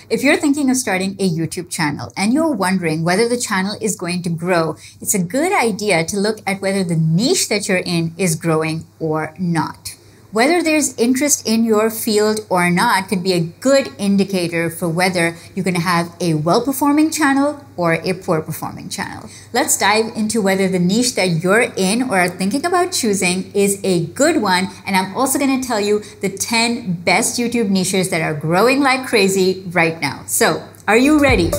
If you're thinking of starting a YouTube channel and you're wondering whether the channel is going to grow, it's a good idea to look at whether the niche that you're in is growing or not. Whether there's interest in your field or not could be a good indicator for whether you're going to have a well-performing channel or a poor-performing channel. Let's dive into whether the niche that you're in or are thinking about choosing is a good one. And I'm also going to tell you the 10 best YouTube niches that are growing like crazy right now. So, are you ready?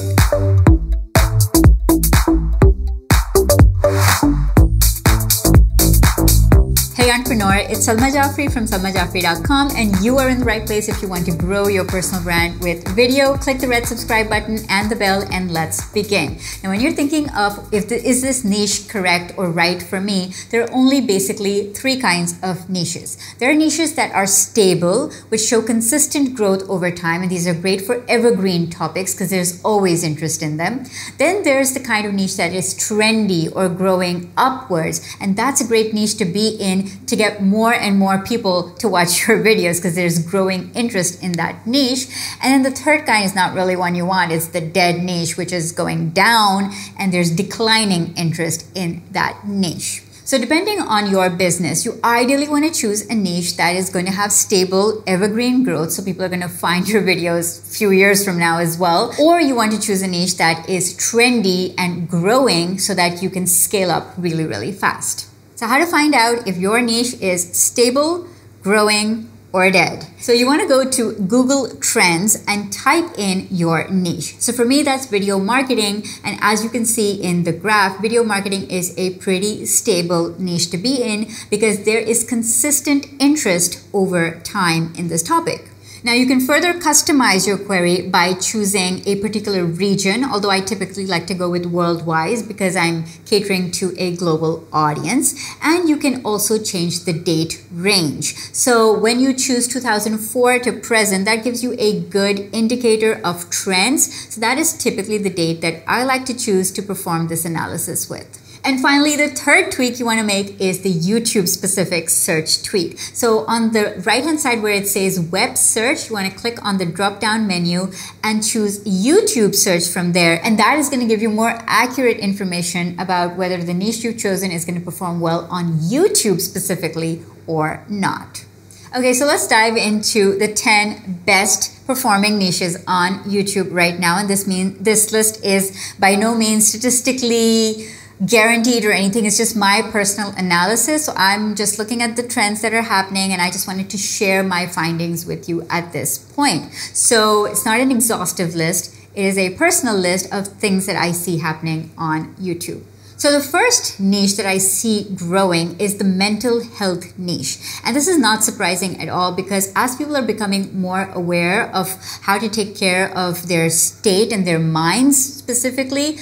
Hey entrepreneur, it's Salma Jafri from salmajafri.com, and you are in the right place if you want to grow your personal brand with video. Click the red subscribe button and the bell, and let's begin. Now, when you're thinking of is this niche correct or right for me, there are only basically three kinds of niches. There are niches that are stable, which show consistent growth over time, and these are great for evergreen topics because there's always interest in them. Then there's the kind of niche that is trendy or growing upwards, and that's a great niche to be in to get more and more people to watch your videos because there's growing interest in that niche. And then the third kind is not really one you want. It's the dead niche, which is going down and there's declining interest in that niche. So depending on your business, you ideally want to choose a niche that is going to have stable evergreen growth. So people are going to find your videos a few years from now as well. Or you want to choose a niche that is trendy and growing so that you can scale up really, really fast. So how to find out if your niche is stable, growing, or dead. So you want to go to Google Trends and type in your niche. So for me, that's video marketing. And as you can see in the graph, video marketing is a pretty stable niche to be in because there is consistent interest over time in this topic. Now you can further customize your query by choosing a particular region, although I typically like to go with worldwide because I'm catering to a global audience. And you can also change the date range. So when you choose 2004 to present, that gives you a good indicator of trends. So that is typically the date that I like to choose to perform this analysis with. And finally, the third tweak you want to make is the YouTube specific search tweak. So on the right hand side where it says web search, you want to click on the drop down menu and choose YouTube search from there. And that is going to give you more accurate information about whether the niche you've chosen is going to perform well on YouTube specifically or not. Okay, so let's dive into the 10 best performing niches on YouTube right now. And this list is by no means statistically guaranteed or anything. It's just my personal analysis. So I'm just looking at the trends that are happening and I just wanted to share my findings with you at this point. So it's not an exhaustive list. It is a personal list of things that I see happening on YouTube. So the first niche that I see growing is the mental health niche. And this is not surprising at all because as people are becoming more aware of how to take care of their state and their minds specifically,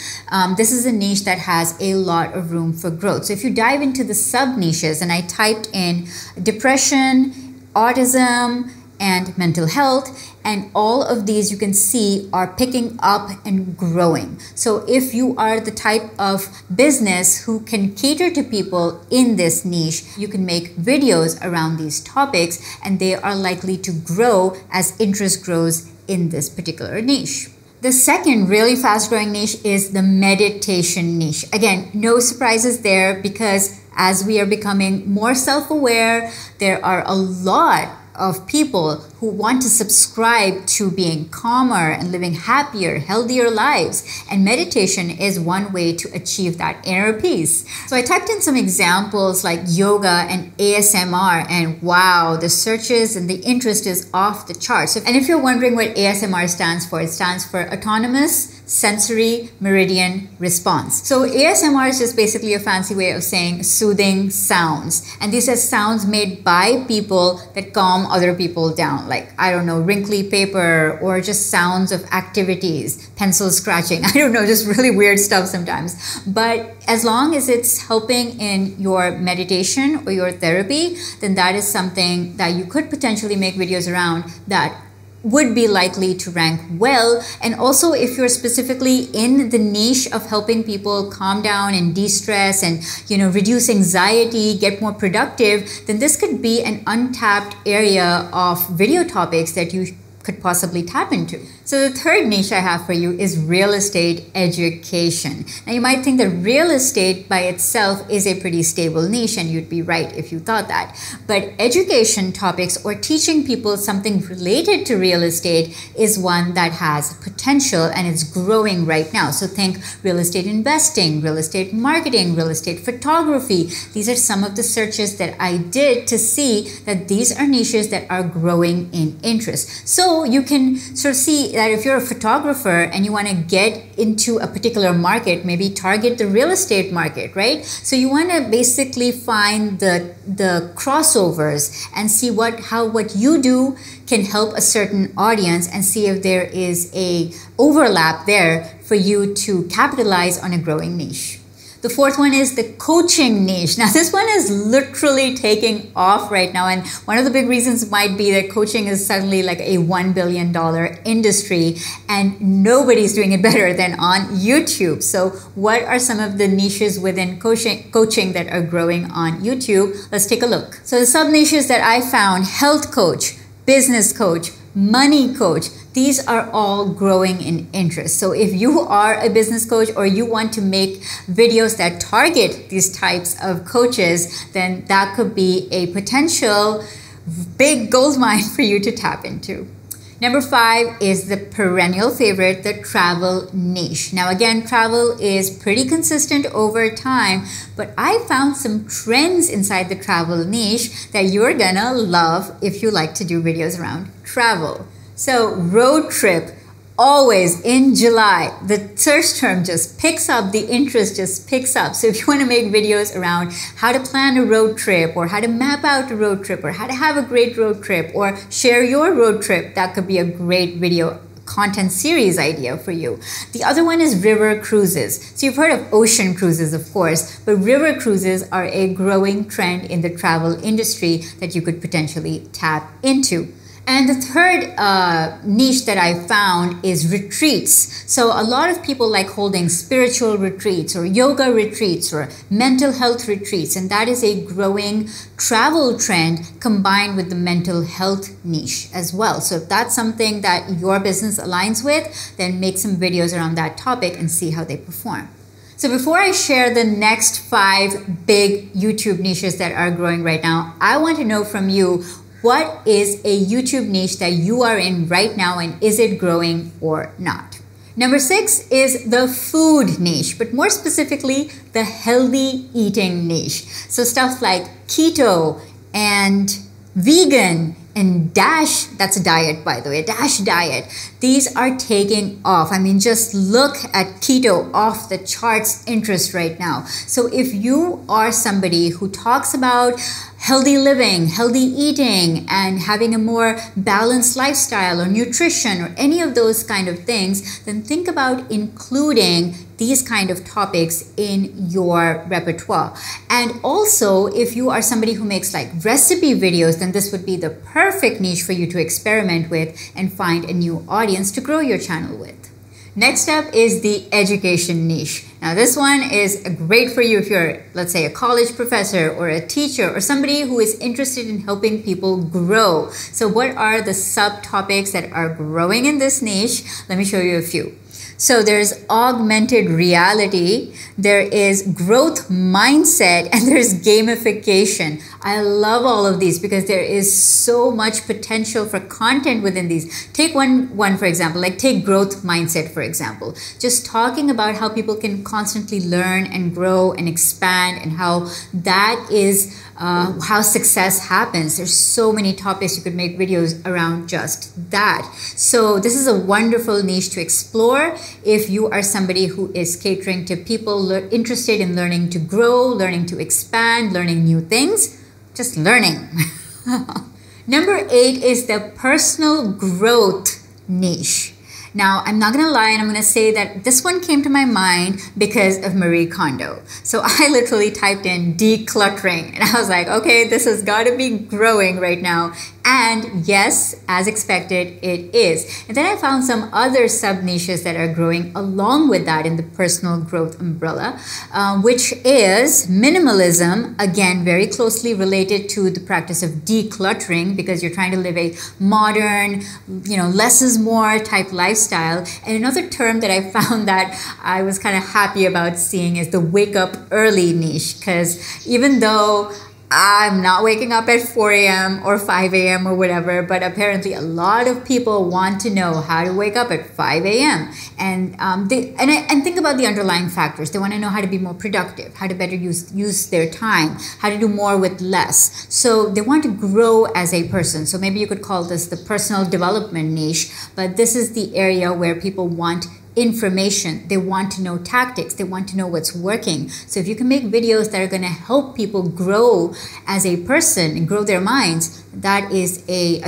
this is a niche that has a lot of room for growth. So if you dive into the sub niches, and I typed in depression, autism, and mental health, and all of these you can see are picking up and growing. So if you are the type of business who can cater to people in this niche, you can make videos around these topics and they are likely to grow as interest grows in this particular niche. The second really fast growing niche is the meditation niche. Again, no surprises there because as we are becoming more self-aware, there are a lot of people who want to subscribe to being calmer and living happier, healthier lives. And meditation is one way to achieve that inner peace. So I typed in some examples like yoga and ASMR, and wow, the searches and the interest is off the charts. And if you're wondering what ASMR stands for, it stands for Autonomous Sensory Meridian Response. So ASMR is just basically a fancy way of saying soothing sounds. And these are sounds made by people that calm other people down. Like, I don't know, wrinkly paper or just sounds of activities, pencil scratching. I don't know, just really weird stuff sometimes. But as long as it's helping in your meditation or your therapy, then that is something that you could potentially make videos around that would be likely to rank well. And also if you're specifically in the niche of helping people calm down and de-stress and, reduce anxiety, get more productive, then this could be an untapped area of video topics that you could possibly tap into. So the third niche I have for you is real estate education. Now you might think that real estate by itself is a pretty stable niche, and you'd be right if you thought that. But education topics or teaching people something related to real estate is one that has potential and it's growing right now. So think real estate investing, real estate marketing, real estate photography. These are some of the searches that I did to see that these are niches that are growing in interest. So you can sort of see that if you're a photographer and you want to get into a particular market, maybe target the real estate market, right? So you want to basically find the crossovers and see how what you do can help a certain audience and see if there is a overlap there for you to capitalize on a growing niche. The fourth one is the coaching niche. Now this one is literally taking off right now, and one of the big reasons might be that coaching is suddenly like a $1 billion industry and nobody's doing it better than on YouTube. So what are some of the niches within coaching that are growing on YouTube? Let's take a look. So the sub niches that I found: health coach, business coach, money coach. These are all growing in interest. So if you are a business coach or you want to make videos that target these types of coaches, then that could be a potential big gold mine for you to tap into. Number 5 is the perennial favorite, the travel niche. Now again, travel is pretty consistent over time, but I found some trends inside the travel niche that you're gonna love if you like to do videos around travel. So road trip, always in July, the search term just picks up, the interest just picks up. So if you want to make videos around how to plan a road trip or how to map out a road trip or how to have a great road trip or share your road trip, that could be a great video content series idea for you. The other one is river cruises. So you've heard of ocean cruises, of course, but river cruises are a growing trend in the travel industry that you could potentially tap into. And the third niche that I found is retreats. So a lot of people like holding spiritual retreats or yoga retreats or mental health retreats, and that is a growing travel trend combined with the mental health niche as well. So if that's something that your business aligns with, then make some videos around that topic and see how they perform. So before I share the next 5 big YouTube niches that are growing right now, I want to know from you, what is a YouTube niche that you are in right now, and is it growing or not? Number 6 is the food niche, but more specifically, the healthy eating niche. So stuff like keto and vegan and DASH, that's a diet by the way, DASH diet. These are taking off. I mean, just look at keto, off the charts interest right now. So if you are somebody who talks about healthy living, healthy eating, and having a more balanced lifestyle or nutrition or any of those kind of things, then think about including these kind of topics in your repertoire. And also, if you are somebody who makes like recipe videos, then this would be the perfect niche for you to experiment with and find a new audience to grow your channel with. Next up is the education niche. Now this one is great for you if you're, let's say, a college professor or a teacher or somebody who is interested in helping people grow. So what are the subtopics that are growing in this niche? Let me show you a few. So there's augmented reality, there is growth mindset, and there's gamification. I love all of these because there is so much potential for content within these. Take one for example, like take growth mindset for example. Just talking about how people can constantly learn and grow and expand and how that is how success happens. There's so many topics you could make videos around just that. So this is a wonderful niche to explore if you are somebody who is catering to people interested in learning to grow, learning to expand, learning new things, just learning. Number 8 is the personal growth niche. Now, I'm not going to lie, and I'm going to say that this one came to my mind because of Marie Kondo. So I literally typed in decluttering, and I was like, okay, this has got to be growing right now. And yes, as expected, it is. And then I found some other sub niches that are growing along with that in the personal growth umbrella, which is minimalism, again, very closely related to the practice of decluttering, because you're trying to live a modern, less is more type lifestyle. And another term that I found that I was kind of happy about seeing is the wake up early niche, because even though I'm not waking up at 4 a.m. or 5 a.m. or whatever, but apparently a lot of people want to know how to wake up at 5 a.m. And think about the underlying factors. They want to know how to be more productive, how to better use their time, how to do more with less. So they want to grow as a person. So maybe you could call this the personal development niche, but this is the area where people want information. They want to know tactics. They want to know what's working. So if you can make videos that are going to help people grow as a person and grow their minds, that is a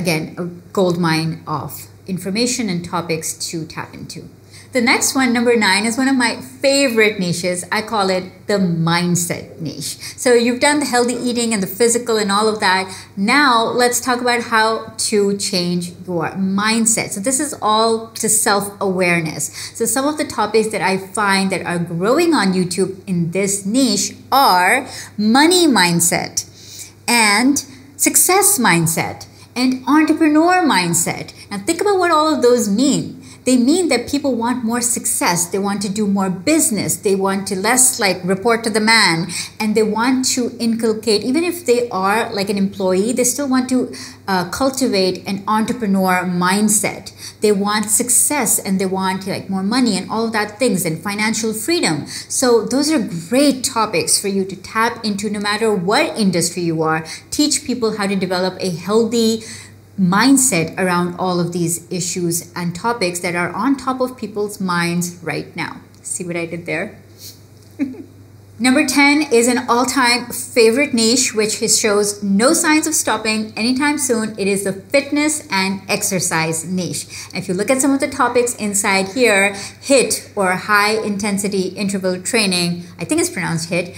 gold mine of information and topics to tap into. The next one, number 9, is one of my favorite niches. I call it the mindset niche. So you've done the healthy eating and the physical and all of that. Now let's talk about how to change your mindset. So this is all to self-awareness. So some of the topics that I find that are growing on YouTube in this niche are money mindset and success mindset and entrepreneur mindset. Now think about what all of those mean. They mean that people want more success. They want to do more business. They want to less report to the man. And they want to inculcate, even if they are like an employee, they still want to cultivate an entrepreneur mindset. They want success and they want more money and all of that things and financial freedom. So those are great topics for you to tap into no matter what industry you are. Teach people how to develop a healthy mindset around all of these issues and topics that are on top of people's minds right now. See what I did there? Number 10 is an all-time favorite niche, which shows no signs of stopping anytime soon. It is the fitness and exercise niche. And if you look at some of the topics inside here, HIIT, or high intensity interval training, I think it's pronounced HIIT,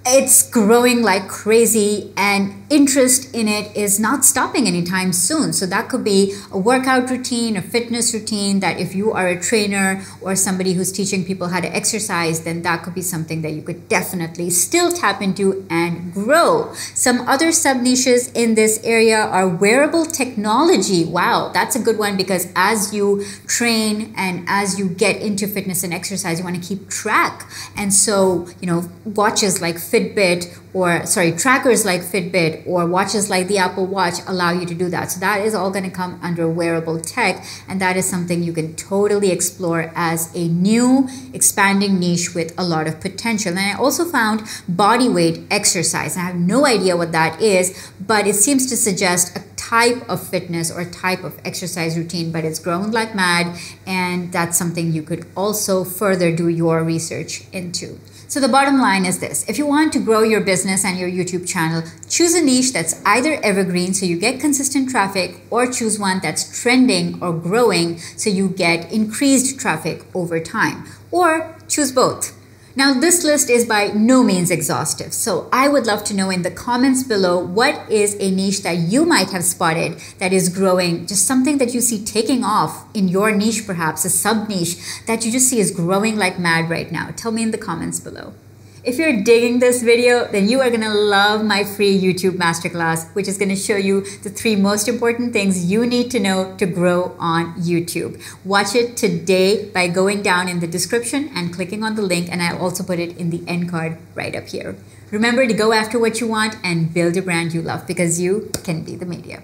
it's growing like crazy, and interest in it is not stopping anytime soon. So that could be a workout routine, a fitness routine, that if you are a trainer or somebody who's teaching people how to exercise, then that could be something that you could definitely still tap into and grow. Some other sub niches in this area are wearable technology. Wow, that's a good one, because as you train and as you get into fitness and exercise, you want to keep track. And so, watches like Fitbit, or trackers like Fitbit or watches like the Apple Watch allow you to do that. So that is all going to come under wearable tech, and that is something you can totally explore as a new expanding niche with a lot of potential. And I also found body weight exercise. I have no idea what that is, but it seems to suggest a type of fitness or type of exercise routine, but it's growing like mad, and that's something you could also further do your research into. So the bottom line is this: if you want to grow your business and your YouTube channel, choose a niche that's either evergreen so you get consistent traffic, or choose one that's trending or growing so you get increased traffic over time, or choose both. Now, this list is by no means exhaustive, so I would love to know in the comments below what is a niche that you might have spotted that is growing, just something that you see taking off in your niche, perhaps a sub niche that you just see is growing like mad right now. Tell me in the comments below. If you're digging this video, then you are going to love my free YouTube masterclass, which is going to show you the 3 most important things you need to know to grow on YouTube. Watch it today by going down in the description and clicking on the link, and I'll also put it in the end card right up here. Remember to go after what you want and build a brand you love, because you can be the media.